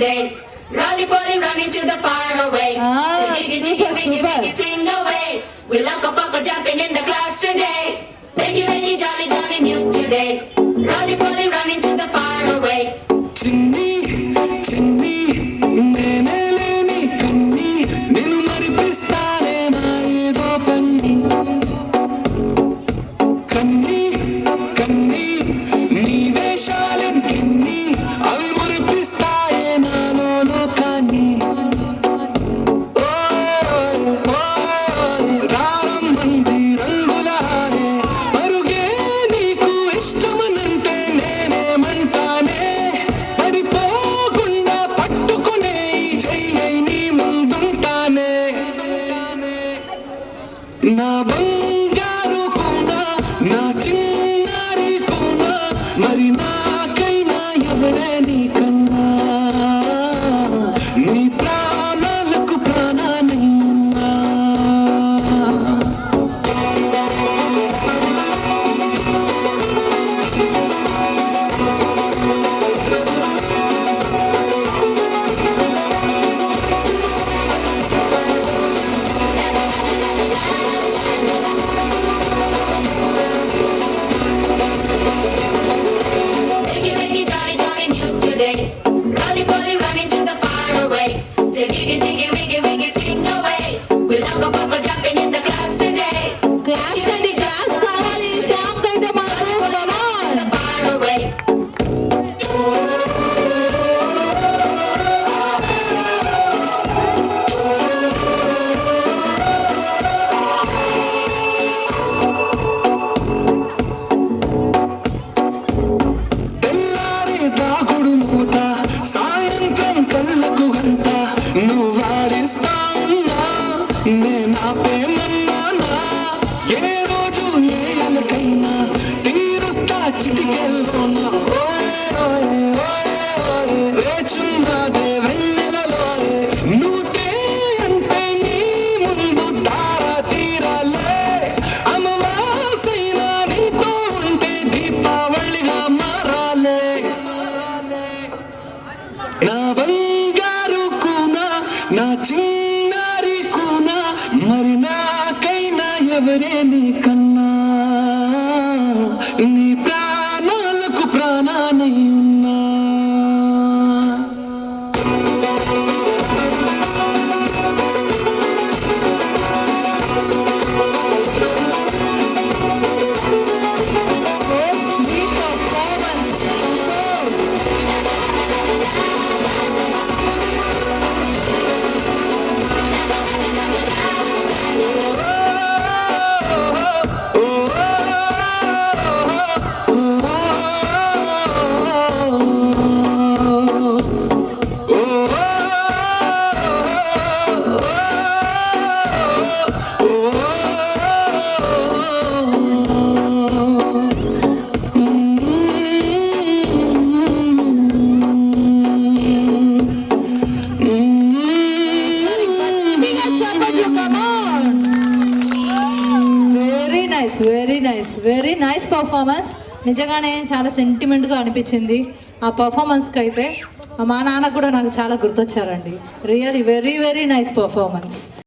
today. Rolly poly running to the far away. So jiggy jiggy wiggy wiggy sing away. We loco poco jumping in the class today. Wiggy wiggy jolly jolly new today. Rolly poly running to the far away. చిన్ని చిన్ని నేనే లేని కన్ని నేను మరిపిస్తానే నా ఏదో పన్ని కన్ని కన్ని నీ వేషాలెన్ని అవి మురిపిస్తాయే నాలో లోకాన్ని రారం మంది రంగులారే పరుగే నీకు ఇష్టమనంటే నేనేమంటానే పడిపోకుండా పట్టుకునే చెయ్యై నీ ముందుంటానే నా బంగారు కూడా నా చిన్నారి కూడా మరి నాకైనా ఎవరే నీకన్నా నీ ప్రాణాలకు ప్రాణాన్ని ఉన్నా Wiggy wiggy jolly jolly new today. Rolly poly running to the far away. Say jiggy jiggy wiggy wiggy sing away. We loco poco jumping in the class today. Class అండి, క్లాస్ కావాలి. ఈ సాంగ్ అయితే మాకు come on. The far away. తెల్లారి దాగుడు మూత సాయంత్రం కళ్ళకు గంట నువ్వు వాడిస్తా ఉన్నా నేనాపేమన్నానా ఏ రోజు ఏ ఎలకైనా తీరుస్తా చిటికెల్లోనా రేచున్నదే వెన్నెలలోనే నువ్వుతే అంటే నీ ముందు దారా తీరాలే అమవాసైనా నీతో ఉంటే దీపావళిగా మారాలే నా బంగారు కూనా నా చిన్నారి కూనా మరి నాకైనా ఎవరే నీకన్నా నీ ప్రాణాలకు ప్రాణానై ఉన్నా So sweet performance. ఒకసారి గట్టిగా చప్పట్లు, come on. Very nice performance. నిజంగానే చాలా సెంటిమెంట్గా అనిపించింది ఆ పర్ఫార్మెన్స్కి. అయితే మా నాన్న కూడా నాకు చాలా గుర్తొచ్చారండి. Really very nice performance.